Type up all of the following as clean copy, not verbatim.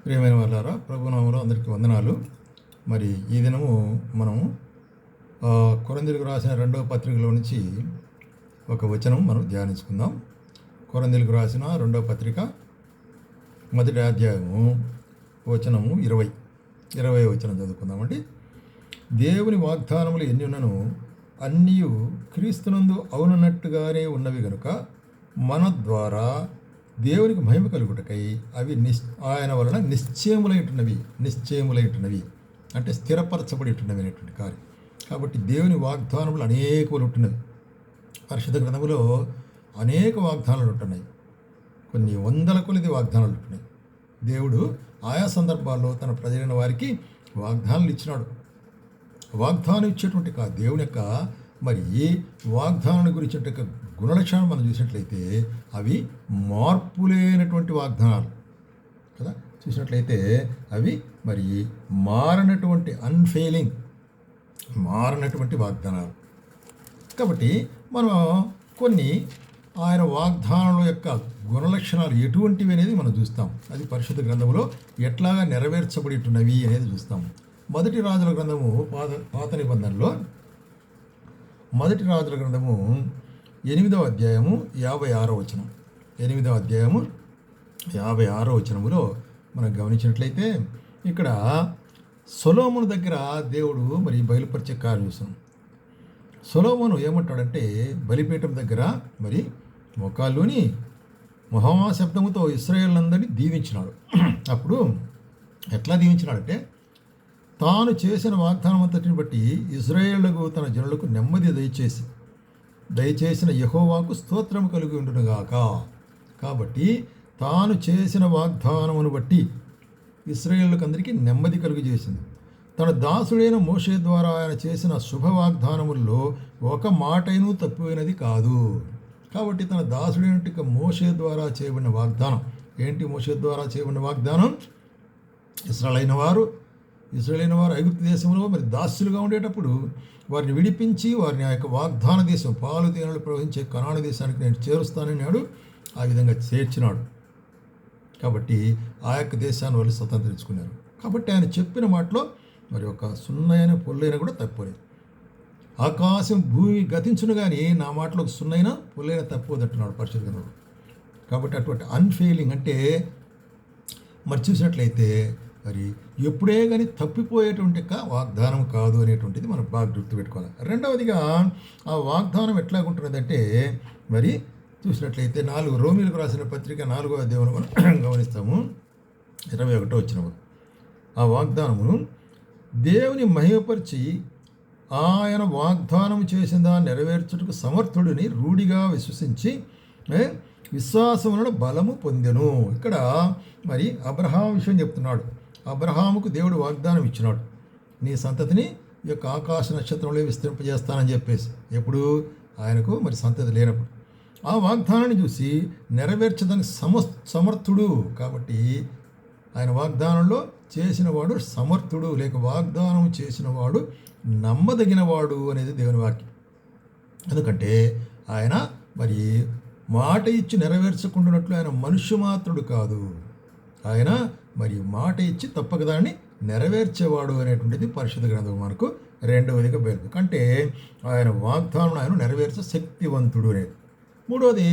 ప్రియమైన వాళ్ళారా, ప్రభునామంలో అందరికీ వందనాలు. మరి ఈ దినము మనము కొరింథీయులకు రాసిన 2వ పత్రికలో నుంచి ఒక వచనం మనం ధ్యానించుకుందాం. కొరింథీయులకు రాసిన 2వ పత్రిక 1వ అధ్యాయము వచనము 20వ వచనం చదువుకుందామండి. దేవుని వాగ్దానములు ఎన్ని ఉన్నను అన్నీ క్రీస్తునందు అవునన్నట్టుగానే ఉన్నవి గనుక మన ద్వారా దేవునికి మహిమ కలుగుటకై అవి ఆయన వలన నిశ్చయములైంటున్నవి అంటే స్థిరపరచబడి ఉంటున్నవి అనేటువంటి కార్యం. కాబట్టి దేవుని వాగ్దానములు అనేకములు ఉంటున్నవి. పరిశుద్ధ గ్రంథములో అనేక వాగ్దానాలు ఉంటున్నాయి. కొన్ని వందల కొలది వాగ్దానాలు ఉంటున్నాయి. దేవుడు ఆయా సందర్భాల్లో తన ప్రజలైన వారికి వాగ్దానాలు ఇచ్చినాడు. వాగ్దానం ఇచ్చేటువంటి దేవుని యొక్క మరి వాగ్దానాన్ని గురించి గుణలక్షణాలు మనం చూసినట్లయితే అవి మార్పు లేనటువంటి వాగ్దానాలు కదా. చూసినట్లయితే అవి మరి మారనటువంటి వాగ్దానాలు. కాబట్టి మనం కొన్ని ఆయన వాగ్దానాల యొక్క గుణలక్షణాలు ఎటువంటివి అనేది మనం చూస్తాం. అది పరిశుద్ధ గ్రంథంలో ఎట్లాగా నెరవేర్చబడి ఉన్నవి అనేది చూస్తాం. మొదటి రాజుల గ్రంథము పాత నిబంధనలో మొదటి రాజుల గ్రంథము 8వ అధ్యాయము 56వ వచనం 8వ అధ్యాయము 56వ వచనములో మనం గమనించినట్లయితే ఇక్కడ సొలొమోను దగ్గర దేవుడు మరి బయలుపరిచే కార్యం చూస్తాం. సొలొమోను ఏమంటాడంటే బలిపీఠం దగ్గర మరి మోకాల్లోని మహాశబ్దముతో ఇశ్రాయేలునందరినీ దీవించినాడు. అప్పుడు ఎట్లా దీవించినాడంటే, తాను చేసిన వాగ్దానం అంతటిని బట్టి ఇశ్రాయేలుకు తన జనులకు నెమ్మది దయచేసిన యెహోవాకు స్తోత్రము కలిగి ఉండునుగాక. కాబట్టి తాను చేసిన వాగ్దానమును బట్టి ఇశ్రాయేలుకు అందరికీ నెమ్మది కలుగు చేసింది. తన దాసుడైన మోషే ద్వారా ఆయన చేసిన శుభ వాగ్దానముల్లో ఒక మాటైనూ తప్పిపోయినది కాదు. కాబట్టి తన దాసుడైన మోషే ద్వారా చేయబడిన వాగ్దానం ఏంటి? మోషే ద్వారా చేయబడిన వాగ్దానం, ఇశ్రాయేలైన వారు ఐగుప్తు దేశంలో మరి దాస్యులుగా ఉండేటప్పుడు వారిని విడిపించి వారిని ఆ యొక్క వాగ్దాన దేశం పాలు తేనెలు ప్రవహించే కనాను దేశానికి నేను చేరుస్తానన్నాడు. ఆ విధంగా చేర్చినాడు. కాబట్టి ఆ యొక్క దేశాన్ని వాళ్ళు స్వతంత్రించుకున్నారు. కాబట్టి ఆయన చెప్పిన మాటలో మరి ఒక సున్నైన పొల్లైన కూడా తప్పిపోలేదు. ఆకాశం భూమి గతించును కానీ నా మాటలో ఒక సున్నైన పొల్లైన తప్పిపోదంటున్నాడు పరిశుద్ధుడు. కాబట్టి అటువంటి అన్ఫెయిలింగ్ అంటే మరి చూసినట్లయితే మరి ఎప్పుడే కానీ తప్పిపోయేటువంటి వాగ్దానం కాదు అనేటువంటిది మనం బాగా గుర్తుపెట్టుకోవాలి. రెండవదిగా ఆ వాగ్దానం ఎట్లాగుంటున్నదంటే మరి చూసినట్లయితే రోమీయులకు రాసిన పత్రిక 4వ అధ్యాయం మనం గమనిస్తాము. 21వ వచనం, ఆ వాగ్దానమును దేవుని మహిమపరిచి ఆయన వాగ్దానం చేసిన దాన్ని నెరవేర్చుటకు సమర్థుడిని రూఢిగా విశ్వసించి విశ్వాసములను బలము పొందెను. ఇక్కడ మరి అబ్రహాము విషయం చెప్తున్నాడు. అబ్రహాముకు దేవుడు వాగ్దానం ఇచ్చినాడు, నీ సంతతిని ఈ యొక్క ఆకాశ నక్షత్రంలో విస్తరింపజేస్తానని చెప్పేసి. ఎప్పుడు? ఆయనకు మరి సంతతి లేనప్పుడు. ఆ వాగ్దానాన్ని చూసి నెరవేర్చడానికి సమర్థుడు. కాబట్టి ఆయన వాగ్దానంలో చేసినవాడు సమర్థుడు, లేక వాగ్దానం చేసినవాడు నమ్మదగినవాడు అనేది దేవుని వాక్యం. ఎందుకంటే ఆయన మరి మాట ఇచ్చి నెరవేర్చకుండానట్లు ఆయన మనుష్య మాత్రుడు కాదు. ఆయన మరి మాట ఇచ్చి తప్పక దాన్ని నెరవేర్చేవాడు అనేటువంటిది పరిశుద్ధ గ్రంథం మనకు రెండవదిగా బయలు. అంటే ఆయన వాగ్దానం ఆయన నెరవేర్చే శక్తివంతుడు అనేది. మూడవది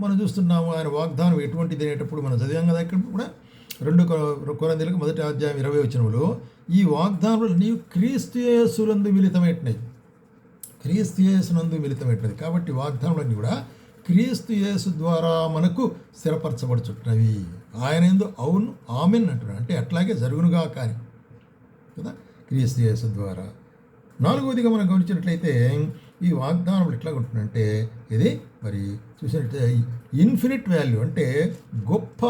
మనం చూస్తున్నాము, ఆయన వాగ్దానం ఎటువంటిది అనేటప్పుడు మనం చదివాం కదా. ఇక్కడ కూడా 2 కొరింథీయులకు 1వ అధ్యాయం 20వ వచనంలో ఈ వాగ్దానములు నీవు క్రీస్తు యేసునందు మిళితమైనది. కాబట్టి వాగ్దానములన్నీ కూడా క్రీస్తు యేసు ద్వారా మనకు స్థిరపరచబడుచుంటున్నవి. ఆయన యందు అవును ఆమెన్ అంటున్నాడు. అంటే అట్లాగే జరుగునుగా కానీ కదా, క్రీస్తు యేసు ద్వారా. 4వదిగా మనం గమనించినట్లయితే ఈ వాగ్దానం ఎట్లా ఉంటుందంటే ఇది మరి చూసినట్లయితే ఇన్ఫినిట్ వాల్యూ, అంటే గొప్ప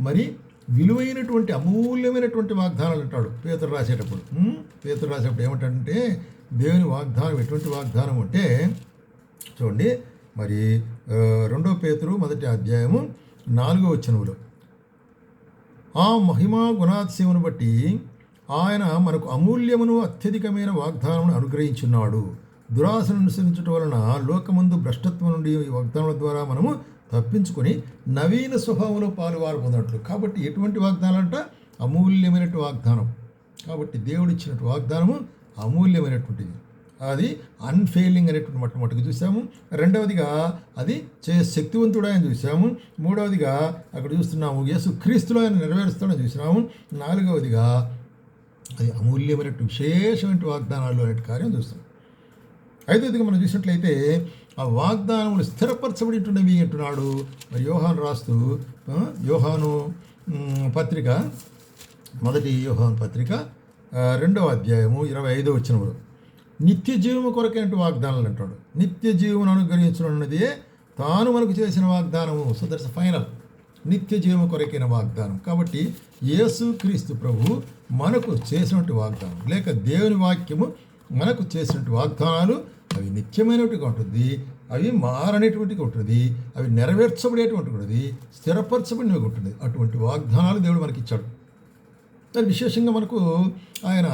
మరి విలువైనటువంటి అమూల్యమైనటువంటి వాగ్దానాలు అంటాడు పేతురు రాసేటప్పుడు. ఏమంటాడంటే దేవుని వాగ్దానం ఎటువంటి వాగ్దానం అంటే చూడండి, మరి 2 పేతురు 1వ అధ్యాయము 4వ వచనములో ఆ మహిమా గుణాతిశయమును బట్టి ఆయన మనకు అమూల్యమును అత్యధికమైన వాగ్దానమును అనుగ్రహించున్నాడు. దురాశను అనుసరించడం వలన లోకమందు భ్రష్టత్వం నుండి ఈ వాగ్దానాల ద్వారా మనము తప్పించుకొని నవీన స్వభావంలో పాలువారు పొందట్లు. కాబట్టి ఎటువంటి వాగ్దానాలంట? అమూల్యమైనటువంటి వాగ్దానం. కాబట్టి దేవుడు ఇచ్చినటువంటి వాగ్దానము అమూల్యమైనటువంటిది. అది అన్ఫెయిలింగ్ అనేటువంటి మొట్టమొదటిగా చూసాము. రెండవదిగా అది శక్తివంతుడు ఆయన చూసాము. మూడవదిగా అక్కడ చూస్తున్నాము యేసు క్రీస్తులో ఆయన నెరవేరుస్తాడని చూసినాము. నాలుగవదిగా అది అమూల్యమైనటువంటి విశేషమైన వాగ్దానాలు అనే కార్యం చూస్తాం. ఐదవదిగా మనం చూసినట్లయితే ఆ వాగ్దానములు స్థిరపరచబడినవి అంటున్నాడు. మరి యోహాను రాస్తూ యోహాను పత్రిక, మొదటి యోహాను పత్రిక 2వ అధ్యాయము 25వ వచనములో నిత్య జీవము కొరకైన వాగ్దానాలు అంటాడు. నిత్య జీవమును అనుగ్రహించున్నది తాను మనకు చేసిన వాగ్దానము. So that's final. నిత్య జీవము కొరకైన వాగ్దానం. కాబట్టి యేసు క్రీస్తు ప్రభు మనకు చేసినటువంటి వాగ్దానం, లేక దేవుని వాక్యము మనకు చేసినటువంటి వాగ్దానాలు అవి నిత్యమైనట్టుగా ఉంటుంది, అవి మారనేటువంటిగా ఉంటుంది, అవి నెరవేర్చబడేటువంటి ఉంటుంది, స్థిరపరచబడినవి ఉంటుంది. అటువంటి వాగ్దానాలు దేవుడు మనకి ఇచ్చాడు. దాని విశేషంగా మనకు ఆయన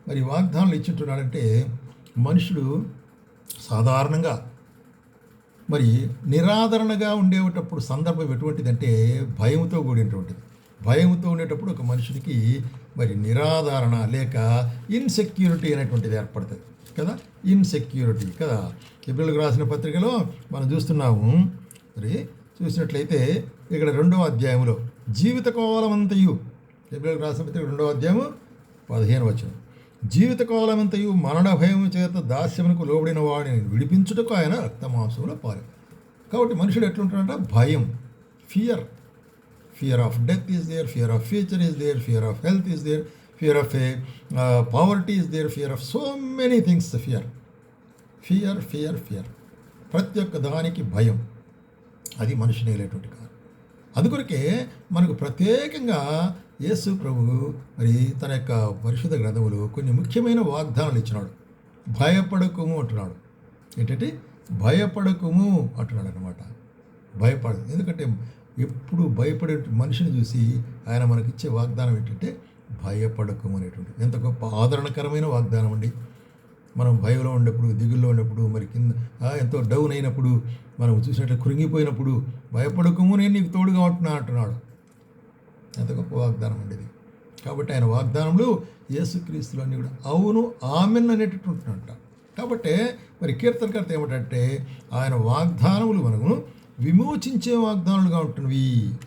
మరి వాగ్దానాలు ఇచ్చింటున్నాడంటే మనుషుడు సాధారణంగా మరి నిరాదరణగా ఉండేటప్పుడు సందర్భం ఎటువంటిదంటే భయంతో కూడినటువంటిది. భయంతో ఉండేటప్పుడు ఒక మనుషుడికి మరి నిరాదరణ లేక ఇన్సెక్యూరిటీ అనేటువంటిది ఏర్పడుతుంది కదా. ఇన్సెక్యూరిటీ కదా. హెబ్రీయులకు రాసిన పత్రికలో మనం చూస్తున్నాము. మరి చూసినట్లయితే ఇక్కడ 2వ అధ్యాయంలో జీవితకాలమంతయు, హెబ్రీయులకు రాసిన పత్రిక 2వ అధ్యాయము 15వ వచనం, జీవితకాలమంతయు మరణ భయం చేత దాస్యమునకు లోబడిన వాడిని విడిపించుటకు ఆయన రక్తమాంసంలో పాలు. కాబట్టి మనుషుడు ఎట్లుంటాడంట? భయం, fear of death is there, fear of future is there, fear of health is there, fear of poverty is there, fear of so many things. Fear ప్రతి ఒక్క దానికి భయం. అది మనిషిని వెళ్ళేటువంటి కాదు. అందుకొరకే మనకు ప్రత్యేకంగా యేసు ప్రభు మరి తన యొక్క పరిశుద్ధ గ్రంథములు కొన్ని ముఖ్యమైన వాగ్దానాలు ఇచ్చినాడు. భయపడకుము అంటున్నాడు. ఏంటంటే భయపడకుము అంటున్నాడు అనమాట. భయపడదు. ఎందుకంటే ఎప్పుడు భయపడే మనిషిని చూసి ఆయన మనకిచ్చే వాగ్దానం ఏంటంటే భయపడకము అనేటువంటి ఎంత గొప్ప ఆదరణకరమైన వాగ్దానం అండి. మనం భయంలో ఉన్నప్పుడు, దిగుల్లో ఉన్నప్పుడు, మరి కింద ఎంతో డౌన్ అయినప్పుడు, మనం చూసినట్లు కృంగిపోయినప్పుడు భయపడకము నేను నీకు తోడుగా ఉంటున్నా అంటున్నాడు. ఎంత గొప్ప వాగ్దానం అండి ఇది. కాబట్టి ఆయన వాగ్దానంలో యేసుక్రీస్తులు అన్నీ కూడా అవును ఆమెన్ అనేటట్టు ఉంటున్నట్ట. కాబట్టి మరి కీర్తనకర్త ఏమిటంటే ఆయన వాగ్దానములు మనము విమోచించే వాగ్దానాలుగా ఉంటున్నవి.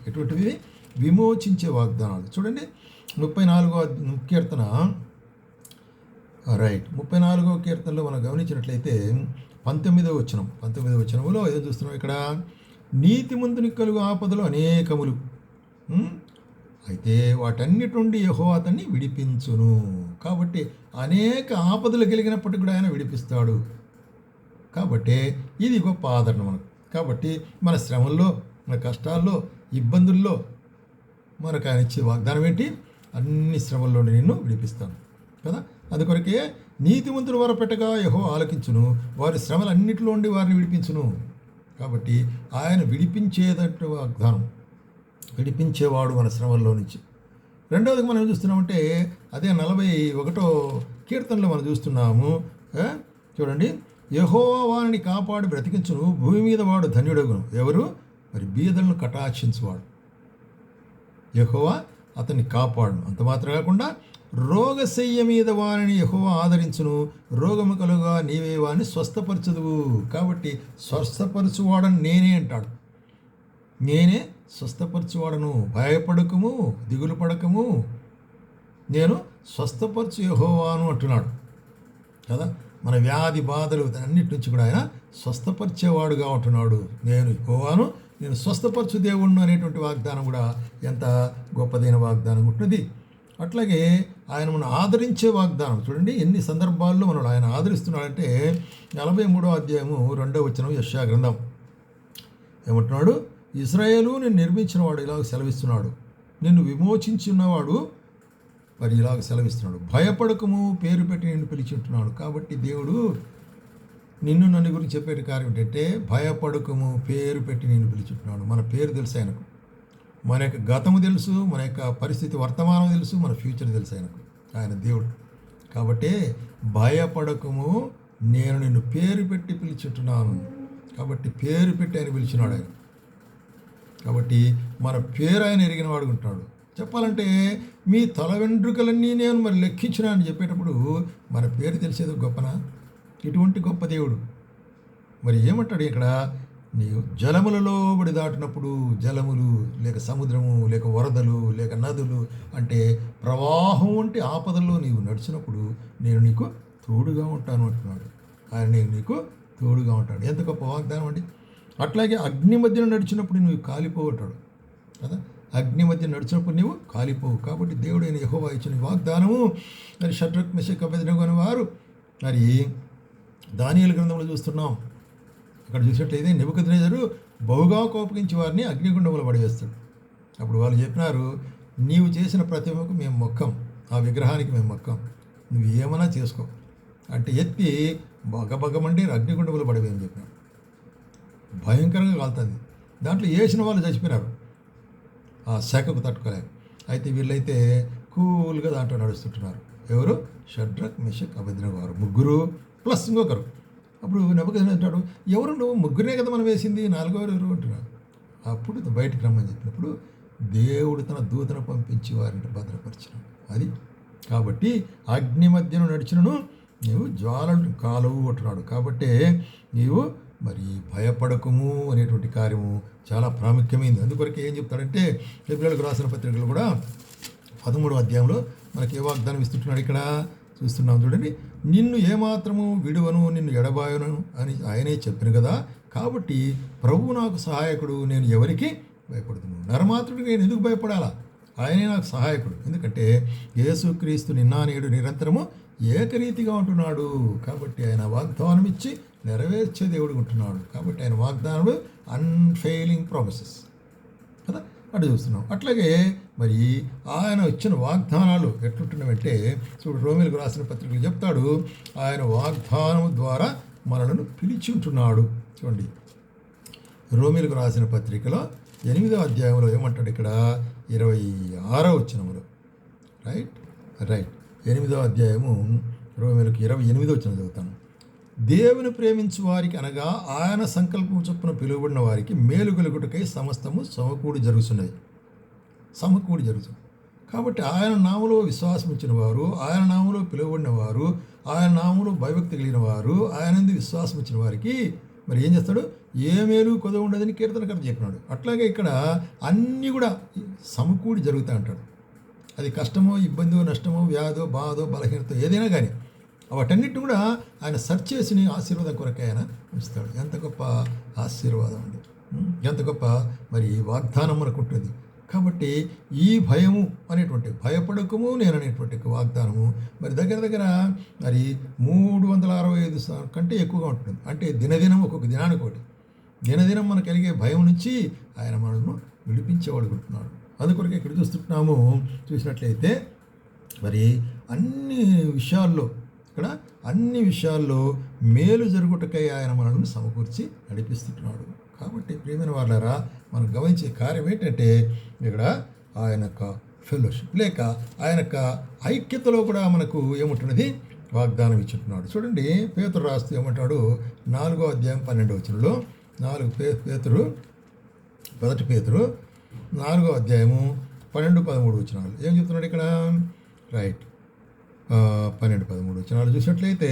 ఎటువంటివి? విమోచించే వాగ్దానాలు. చూడండి 34వ కీర్తన, రైట్, 34వ కీర్తనలో మనం గమనించినట్లయితే 19వ వచనములో ఏదో చూస్తున్నాం ఇక్కడ, నీతి ముందు కలుగు ఆపదలు అనేకములు, అయితే వాటన్నిటి నుండి యెహోవా అతన్ని విడిపించును. కాబట్టి అనేక ఆపదలు కలిగినప్పటికీ కూడా ఆయన విడిపిస్తాడు. కాబట్టి ఇది గొప్ప ఆదరణ మనకు. కాబట్టి మన శ్రమల్లో, మన కష్టాల్లో, ఇబ్బందుల్లో మనకు ఆయన ఇచ్చే వాగ్దానం ఏంటి? అన్ని శ్రమల్లో నిన్ను విడిపిస్తాను కదా. అందుకొరకే నీతిమంతులు వరపెట్టగా యెహోవా ఆలకించును, వారి శ్రమలన్నిటిలో ఉండి వారిని విడిపించును. కాబట్టి ఆయన విడిపించేటట్టు వాగ్దానం, విడిపించేవాడు మన శ్రమల్లో నుంచి. రెండవది మనం ఏం చూస్తున్నామంటే అదే 41వ కీర్తనలో మనం చూస్తున్నాము. చూడండి, యెహోవా వారిని కాపాడి బ్రతికించును, భూమి మీద వాడు ధన్యుడగును. ఎవరు? మరి బీదలను కటాక్షించువాడు. యెహోవా అతన్ని కాపాడును. అంత మాత్రం కాకుండా రోగశయ్య మీద వారిని యెహోవా ఆదరించును, రోగము కలుగా నీవే వారిని స్వస్థపరచుదువు. కాబట్టి స్వస్థపరచువాడని నేనే అంటాడు. నేనే స్వస్థపరచువాడను, భయపడకము, దిగులు పడకము, నేను స్వస్థపరచు యెహోవాను అంటున్నాడు కదా. మన వ్యాధి బాధలు అన్నిటి నుంచి కూడా ఆయన స్వస్థపరిచేవాడుగా ఉంటున్నాడు. నేను యెహోవాను, నేను స్వస్థపరచు దేవుణ్ణి అనేటువంటి వాగ్దానం కూడా ఎంత గొప్పదైన వాగ్దానం ఉంటుంది. అట్లాగే ఆయన మనం ఆదరించే వాగ్దానం. చూడండి ఎన్ని సందర్భాల్లో మనం ఆయన ఆదరిస్తున్నాడంటే 43వ అధ్యాయము 2వ వచనం యెషయా గ్రంథం ఏమంటున్నాడు? ఇశ్రాయేలు నిన్ను నిర్మించినవాడు ఇలాగ సెలవిస్తున్నాడు, నిన్ను విమోచించున్నవాడు మరి ఇలాగ సెలవిస్తున్నాడు, భయపడకము, పేరు పెట్టి నిన్ను పిలిచి ఉంటున్నాడు. కాబట్టి దేవుడు నిన్ను నన్ను గురించి చెప్పే కార్యం ఏంటంటే భయపడకము, పేరు పెట్టి నిన్ను పిలిచుంటున్నాడు. మన పేరు తెలుసు ఆయనకు, మన యొక్క గతము తెలుసు, మన యొక్క పరిస్థితి వర్తమానం తెలుసు, మన ఫ్యూచర్ తెలుసు ఆయనకు. ఆయన దేవుడు. కాబట్టి భయపడకము, నేను నిన్ను పేరు పెట్టి పిలిచుంటున్నాను. కాబట్టి పేరు పెట్టి ఆయన పిలిచినాడు ఆయన. కాబట్టి మన పేరు ఆయన ఎరిగిన వాడు ఉంటాడు. చెప్పాలంటే మీ తల వెంట్రుకలన్నీ నేను మరి లెక్కించిన అని చెప్పేటప్పుడు మన పేరు తెలిసేది గొప్పనా? ఇటువంటి గొప్ప దేవుడు మరి ఏమంటాడు ఇక్కడ, నీవు జలములలో బడి దాటినప్పుడు, జలములు లేక సముద్రము లేక వరదలు లేక నదులు అంటే ప్రవాహం వంటి ఆపదల్లో నీవు నడిచినప్పుడు నేను నీకు తోడుగా ఉంటాను అంటున్నాడు. నేను నీకు తోడుగా ఉంటాడు. ఎంత గొప్ప వాగ్దానం అండి. అట్లాగే అగ్ని మధ్యన నడిచినప్పుడు నువ్వు కాలిపోతాడు కదా, అగ్ని మధ్య నడిచినప్పుడు నీవు కాలిపోవు. కాబట్టి దేవుడైన యెహోవా ఇచ్చిన వాగ్దానము మరి షడ్రక్ మెషక్ అబేద్నెగో అనే వారు మరి దానియేలు గ్రంథంలో చూస్తున్నాం. అక్కడ చూసినట్లయితే నెబుకద్నెజరు బహుగా కోపగించి వారిని అగ్నిగుండంలో పడివేస్తాడు. అప్పుడు వాళ్ళు చెప్పినారు, నీవు చేసిన ప్రతిమకు మేము మొక్కం, ఆ విగ్రహానికి మేము మొక్కం, నువ్వు ఏమైనా చేసుకో అంటే ఎత్తి బగబగమండి అగ్నిగుండంలో పడివేయని చెప్పినాడు. భయంకరంగా కాలుతుంది. దాంట్లో వేసిన వాళ్ళు చచ్చిపోయినారు ఆ శాఖకు తట్టుకోలేక. అయితే వీళ్ళైతే కూల్గా దాంట్లో నడుస్తుంటున్నారు. ఎవరు? షడ్రక్ మెషక్ అబేద్నెగో వారు ముగ్గురు ప్లస్ ఇంకొకరు. అప్పుడు నెబుకద్నెజరు అంటాడు, ఎవరు నువ్వు? ముగ్గురే కదా మనం వేసింది, నాలుగోరు ఎవరు అంటున్నారు. అప్పుడు బయటికి రమ్మని చెప్పినప్పుడు దేవుడు తన దూతను పంపించి వారిని భద్రపరిచినాడు. అది కాబట్టి అగ్ని మధ్యను నడిచినను నీవు జ్వాలను కాలువు అంటున్నాడు. కాబట్టి నీవు మరి భయపడకము అనేటువంటి కార్యము చాలా ప్రాముఖ్యమైనది. అందుకొరకే ఏం చెప్తాడంటే హెబ్రీయులకు రాసిన పత్రికలు కూడా 13వ అధ్యాయంలో మనకి ఏ వాగ్దానం ఇస్తుంటున్నాడు ఇక్కడ చూస్తున్నాం చూడండి. నిన్ను ఏమాత్రము విడువను, నిన్ను ఎడబాయను అని ఆయనే చెప్పిన కదా. కాబట్టి ప్రభువు నాకు సహాయకుడు, నేను ఎవరికి భయపడుతున్నాను. నరమాత్రుడికి నేను ఎందుకు భయపడాలా? ఆయనే నాకు సహాయకుడు. ఎందుకంటే యేసుక్రీస్తు నిన్న నేడు నిరంతరము ఏకరీతిగా ఉంటున్నాడు. కాబట్టి ఆయన వాగ్దానం ఇచ్చి నెరవేర్చే దేవుడు ఉంటున్నాడు. కాబట్టి ఆయన వాగ్దానములు అన్ఫెయిలింగ్ ప్రామిసెస్ కదా, అటు చూస్తున్నాం. అట్లాగే మరి ఆయన ఇచ్చిన వాగ్దానాలు ఎట్లుంటున్నాయంటే చూడు, రోమీయులకు రాసిన పత్రికలు చెప్తాడు, ఆయన వాగ్దానం ద్వారా మనలను పిలిచి ఉంటున్నాడు. చూడండి, రోమీయులకు రాసిన పత్రికలో 8వ అధ్యాయంలో ఏమంటాడు ఇక్కడ 26వ వచనములో. రైట్ 8వ అధ్యాయము రోమీయులకు 28వ వచనం చదువుతాను. దేవుని ప్రేమించు వారికి అనగా ఆయన సంకల్పం చొప్పున పిలువబడిన వారికి మేలు కలుగుటకై సమస్తము సమకూడి జరుగుతున్నది. కాబట్టి ఆయన నామములో విశ్వాసం ఇచ్చిన వారు, ఆయన నామములో పిలువబడిన వారు, ఆయన నామములో భయభక్తి కలిగిన వారు, ఆయనందు విశ్వాసం ఇచ్చిన వారికి మరి ఏం చేస్తాడు? ఏ మేలు కొదవ ఉండదని కీర్తనకర్త చెప్పినాడు. అట్లాగే ఇక్కడ అన్నీ కూడా సమకూడి జరుగుతాయి అంటాడు. అది కష్టమో, ఇబ్బందో, నష్టమో, వ్యాధో, బాధో, బలహీనత ఏదైనా కానీ వాటన్నిటిని కూడా ఆయన సెర్చ్ చేసి ఆశీర్వాదం కొరకే ఆయన ఉంచుతాడు. ఎంత గొప్ప ఆశీర్వాదం అండి, ఎంత గొప్ప మరి వాగ్దానం మనకు ఉంటుంది. కాబట్టి ఈ భయము అనేటువంటి భయపడకము నేను అనేటువంటి వాగ్దానము మరి దగ్గర మరి 365 కంటే ఎక్కువగా ఉంటుంది. అంటే దినదినం ఒక్కొక్క దినానికి ఒకటి, దినదినం మనకు కలిగే భయం నుంచి ఆయన మనను విడిపించేవాడు ఉంటున్నాడు. అందుకొరకు ఇక్కడ చూసినట్లయితే మరి అన్ని విషయాల్లో మేలు జరుగుటకై ఆయన మనల్ని సమకూర్చి నడిపిస్తున్నాడు. కాబట్టి ప్రియమైన వాళ్ళారా, మనం గమనించే కార్యం ఏంటంటే ఇక్కడ ఆయన యొక్క ఫెలోషిప్ లేక ఆయన యొక్క ఐక్యతలో కూడా మనకు ఏముంటున్నది? వాగ్దానం ఇచ్చుంటున్నాడు. చూడండి, పేతురు రాస్తూ ఏమంటాడు 4వ అధ్యాయం 12వ వచనంలో, 1 పేతురు 4వ అధ్యాయము 12-13 వచనాలు ఏం చెప్తున్నాడు ఇక్కడ? రైట్ 12-13 వచనాలు చూసినట్లయితే,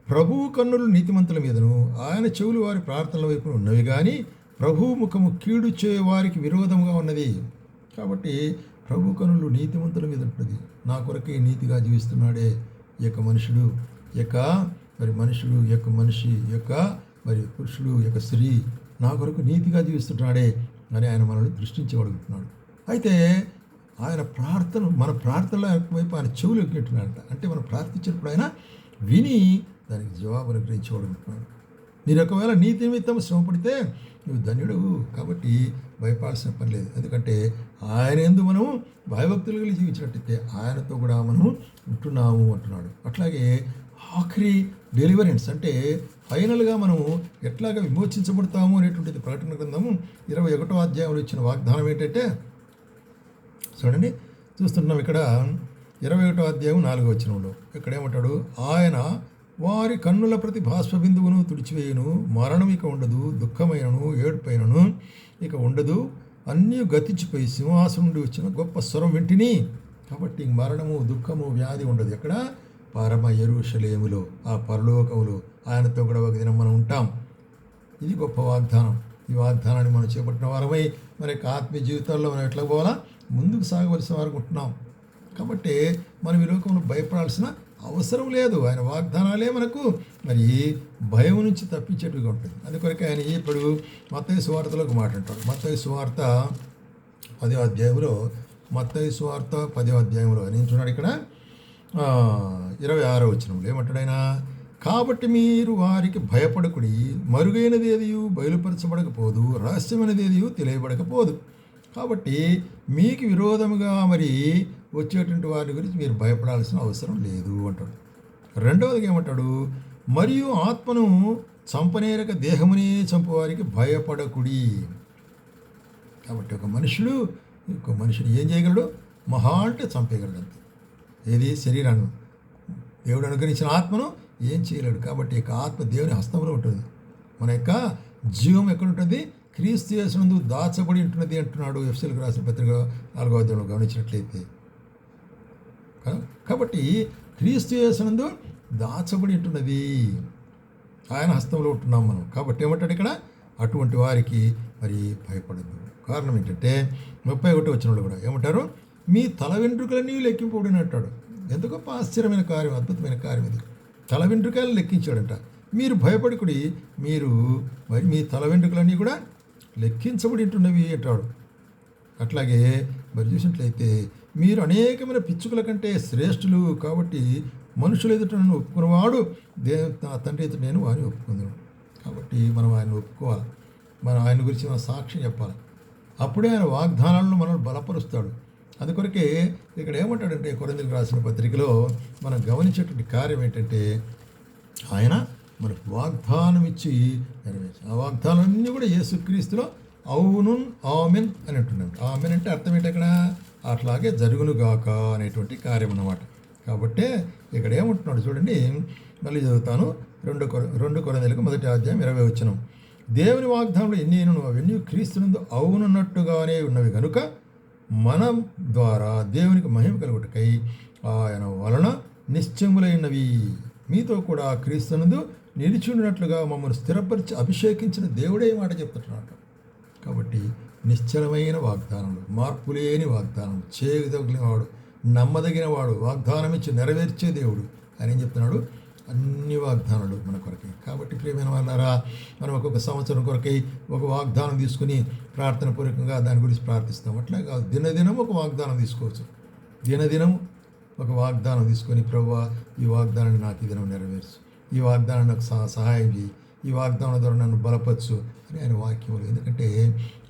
ప్రభువు కన్నులు నీతిమంతుల మీదను ఆయన చెవులు వారి ప్రార్థనల వైపున ఉన్నవి కానీ ప్రభువు ముఖము కీడు చేయ వారికి విరోధముగా ఉన్నది. కాబట్టి ప్రభు కన్నులు నీతిమంతుల మీద ఉంటుంది. నా కొరకే నీతిగా జీవిస్తున్నాడే ఈ యొక్క మనుషుడు, మనిషి మరి పురుషుడు స్త్రీ నా కొరకు నీతిగా జీవిస్తున్నాడే అని ఆయన మనల్ని దృష్టించగలుగుతున్నాడు. అయితే ఆయన మన ప్రార్థనల వైపు ఆయన చెవులు ఎక్కింటున్నాడంట. అంటే మనం ప్రార్థించినప్పుడు ఆయన విని దానికి జవాబు అనుగ్రహించగలుగుతున్నాడు. మీరు ఒకవేళ నీతి నిమిత్తం శ్రమపడితే నువ్వు ధన్యుడు. కాబట్టి భయపడాల్సిన పని లేదు. ఎందుకంటే ఆయన యందు మనము భయభక్తులు కలిగి జీవించినట్టయితే ఆయనతో కూడా మనము ఉంటున్నాము అంటున్నాడు. అట్లాగే ఆఖరి డెలివరెన్స్ అంటే ఫైనల్గా మనము ఎట్లాగా విమోచించబడతాము అనేటువంటిది ప్రకటన గ్రంథము 21వ అధ్యాయంలో ఇచ్చిన వాగ్దానం ఏంటంటే చూడండి, చూస్తున్నాం ఇక్కడ 21వ అధ్యాయం 4వ వచనంలో ఇక్కడ ఏమంటాడు? ఆయన వారి కన్నుల ప్రతి బాష్ప బిందువును తుడిచివేయును, మరణం ఇక ఉండదు, దుఃఖమైనను ఏడుపైనను ఇక ఉండదు, అన్నీ గతించిపోయి సింహాసనం నుండి వచ్చిన గొప్ప స్వరం వింటిని. కాబట్టి మరణము, దుఃఖము, వ్యాధి ఉండదు. ఎక్కడ? పరమ యెరూషలేములో, ఆ పరలోకములో ఆయనతో కూడా ఒక దినం మనం ఉంటాం. ఇది గొప్ప వాగ్దానం. ఈ వాగ్దానాన్ని మనం చేపట్టిన వారమై మన యొక్క ఆత్మీయ జీవితాల్లో మనం ఎట్లా పోవాలా? ముందుకు సాగవలసిన వారు ఉంటున్నాం. కాబట్టి మనం ఈ లోకంలో భయపడాల్సిన అవసరం లేదు. ఆయన వాగ్దానాలే మనకు మరి భయం నుంచి తప్పించేట్టుగా ఉంటుంది. అందుకొరకు ఆయన ఇప్పుడు మత్తయి సువార్తలో ఒక మాట అంటాడు. మత్తయి సువార్త 10వ అధ్యాయంలో, మత్తయి సువార్త 10వ అధ్యాయంలో ఆయన చూడండి ఇక్కడ 26వ వచనంలో ఏమంటాడు ఆయన? కాబట్టి మీరు వారికి భయపడకుడి, మరుగైనది ఏదియు బయలుపరచబడకపోదు, రహస్యమైనది ఏదియు తెలియబడకపోదు. కాబట్టి మీకు విరోధముగా మరి వచ్చేటువంటి వారి గురించి మీరు భయపడాల్సిన అవసరం లేదు అంటాడు. రెండవదిగా ఏమంటాడు? మరియు ఆత్మను చంపనేరక దేహమునే చంపువారికి భయపడకుడి. కాబట్టి ఒక మనుషుడు ఏం చేయగలడు? మహా అంటే చంపేయగలడు అంతే. ఏది? శరీరాన్ని. దేవుడు అనుగ్రహించిన ఆత్మను ఏం చేయలేడు. కాబట్టి ఇక ఆత్మ దేవుని హస్తంలో ఉంటుంది. మన యొక్క జీవం ఎక్కడ ఉంటుంది? క్రీస్తు యేసునందు దాచబడి ఉంటున్నది అంటున్నాడు ఎఫెసీయులకు రాసిన పత్రిక 4వ అధ్యాయంలో గమనించినట్లయితే. కాబట్టి క్రీస్తు యేసునందు దాచబడి ఉంటున్నది, ఆయన హస్తంలో ఉంటున్నాం మనం. కాబట్టి ఏమంటాడు ఇక్కడ? అటువంటి వారికి మరి భయపడద్దు. కారణం ఏంటంటే 31వ వచనంలో కూడా ఏమంటారు? మీ తల వెంట్రుకలన్నీ లెక్కింపబడిన అంటాడు. ఎంత గొప్ప ఆశ్చర్యమైన కార్యం, అద్భుతమైన కార్యం ఇది. తల వెంట్రుకలు లెక్కించాడంట. మీరు భయపడుకుడి, మీరు మరి మీ తల వెంట్రుకలన్నీ కూడా లెక్కించబడి ఉంటున్నవి అంటాడు. అట్లాగే మరి చూసినట్లయితే మీరు అనేకమైన పిచ్చుకల కంటే శ్రేష్ఠులు. కాబట్టి మనుషులు ఎదుట నన్ను ఒప్పుకున్నవాడు తండ్రి ఎదుట నేను వారిని ఒప్పుకుందాను. కాబట్టి మనం ఆయన ఒప్పుకోవాలి, మనం ఆయన గురించి మనం సాక్ష్యం చెప్పాలి. అప్పుడే ఆయన వాగ్దానాలను మనల్ని బలపరుస్తాడు. అందుకొరకే ఇక్కడ ఏమంటాడంటే కొరింథీయులకు రాసిన పత్రికలో మనం గమనించేటువంటి కార్యం ఏంటంటే ఆయన మనకు వాగ్దానం ఇచ్చి నెరవేర్చాడు. ఆ వాగ్దానాలన్నీ కూడా యేసుక్రీస్తులో అవును ఆమెన్ అని అంటున్నాడు. ఆమెన్ అంటే అర్థం ఏంటి? అక్కడ అట్లాగే జరుగునుగాక అనేటువంటి కార్యం అన్నమాట. కాబట్టి ఇక్కడ ఏమంటున్నాడు చూడండి, మళ్ళీ చదువుతాను. 2 కొరింథీయులకు 1వ అధ్యాయం 20వ వచనం. దేవుని వాగ్దానంలో ఎన్ని అవన్నీ క్రీస్తునందు అవునున్నట్టుగానే ఉన్నవి కనుక మనం ద్వారా దేవునికి మహిమ కలుగుటకై ఆయన వలన నిశ్చయములైనవి. మీతో కూడా క్రీస్తునందు నిలిచి ఉన్నట్లుగా మమ్మల్ని స్థిరపరిచి అభిషేకించిన దేవుడే మాట చెప్తున్నాడు. కాబట్టి నిశ్చలమైన వాగ్దానములు, మార్పు లేని వాగ్దానం, చేయదగినవాడు, నమ్మదగినవాడు, వాగ్దానం ఇచ్చి నెరవేర్చే దేవుడు. ఆయన ఏం చెప్తున్నాడు? అన్ని వాగ్దానాలు మన కొరకై. కాబట్టి ప్రియమైన వాళ్ళారా, మనం ఒక్కొక్క సంవత్సరం కొరకై ఒక వాగ్దానం తీసుకుని ప్రార్థన పూర్వకంగా దాని గురించి ప్రార్థిస్తాం. అట్లా కాదు, దినదినం ఒక వాగ్దానం తీసుకోవచ్చు. దినదినం ఒక వాగ్దానం తీసుకొని, ప్రభువా ఈ వాగ్దానాన్ని నాకు ఈ దినం నెరవేర్చు, ఈ వాగ్దానాన్ని నాకు సహాయం చేయి, ఈ వాగ్దానం ద్వారా నన్ను బలపరచు అని ఆయన వాక్యములు. ఎందుకంటే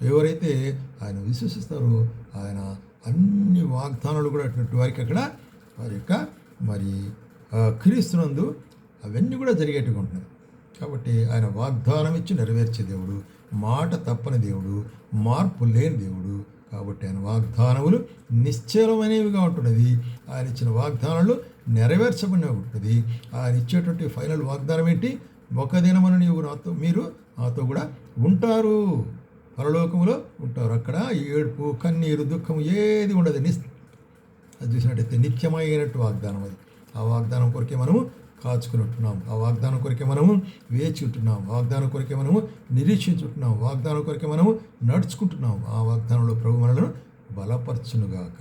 ఎవరైతే ఆయన విశ్వసిస్తారో ఆయన అన్ని వాగ్దానాలు కూడా అటువంటి వారికి అక్కడ వారి యొక్క మరి క్రీస్తునందు అవన్నీ కూడా జరిగేట్టుగా ఉంటున్నాయి. కాబట్టి ఆయన వాగ్దానం ఇచ్చి నెరవేర్చే దేవుడు, మాట తప్పని దేవుడు, మార్పు లేని దేవుడు. కాబట్టి ఆయన వాగ్దానములు నిశ్చలమైనవిగా ఉంటున్నది. ఆయన ఇచ్చిన వాగ్దానాలు నెరవేర్చబడినవి ఉంటుంది. ఆయన ఇచ్చేటువంటి ఫైనల్ వాగ్దానం ఏంటి? ఒక దినమున మీరు నాతో కూడా ఉంటారు, పరలోకములో ఉంటారు. అక్కడ ఏడుపు, కన్నీరు, దుఃఖం ఏది ఉండదు. అది చూసినట్టయితే నిత్యమైనట్టు వాగ్దానం అది. ఆ వాగ్దానం కొరకే మనము కాచుకుని ఉంటున్నాం. ఆ వాగ్దానం కొరకే మనము వేచి ఉంటున్నాం. వాగ్దానం కొరకే మనము నిరీక్షించుంటున్నాం. వాగ్దానం కొరకే మనము నడుచుకుంటున్నాం. ఆ వాగ్దానంలో ప్రభు మనలను బలపరచునుగాక.